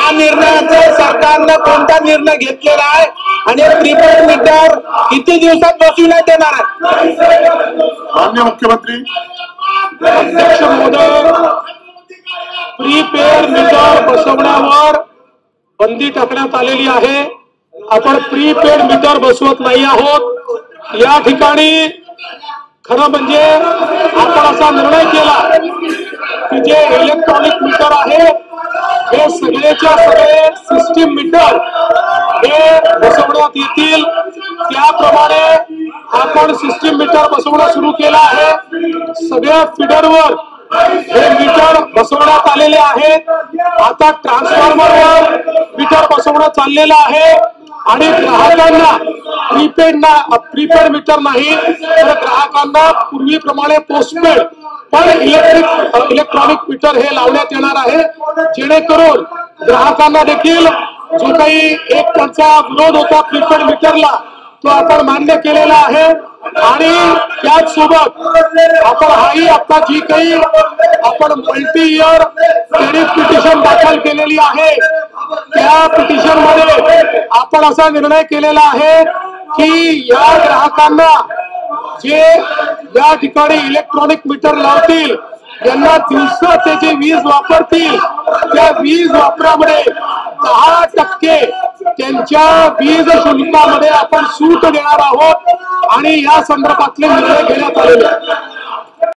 या निर्णयाचा सरकारनं कोणता निर्णय घेतलेला आहे आणि प्रीपेड मीटर किती दिवसात बसविण्यात येणार आहे? माननीय मुख्यमंत्री. अध्यक्ष महोदय, प्रीपेड मीटर बसवण्यावर बंदी टाकण्यात आलेली आहे. आपण प्रीपेड मीटर बसवत नाही आहोत. या ठिकाणी खरं म्हणजे आपण असा निर्णय केला की जे इलेक्ट्रॉनिक मीटर आहे हे सगळेच्या सगळे सिस्टीम मीटर हे बसवण्यात येतील. त्याप्रमाणे आपण सिस्टीम मीटर बसवणं सुरू केलं आहे. सगळ्या फिडरवर हे मीटर बसवण्यात आलेले आहेत. आता ट्रान्सफॉर्मरवर मीटर बसवणं चाललेलं आहे आणि ग्राहकांना प्रीपेड मीटर नाही तर ग्राहकांना पूर्वीप्रमाणे पोस्टपेड पण इलेक्ट्रॉनिक मीटर हे लावण्यात येणार आहे, जेणेकरून ग्राहकांना देखील जो काही एक त्यांचा विरोध होता प्रीपेड मीटरला तो आपण मान्य केलेला आहे. आणि त्याचसोबत आपण हाही आता जी काही आपण मल्टी इयर क्रेडिट पिटिशन दाखल केलेली आहे त्या पिटिशन मध्ये आपण असा निर्णय केलेला आहे की या ग्राहकांना जे या ठिकाणी इलेक्ट्रॉनिक मीटर लावतील यांना दिवसा ते जे वीज वापरतील त्या वीज वापरामध्ये 10% त्यांच्या वीज शुल्कामध्ये आपण सूट देणार आहोत आणि या संदर्भातले निर्णय घेण्यात आलेले आहेत.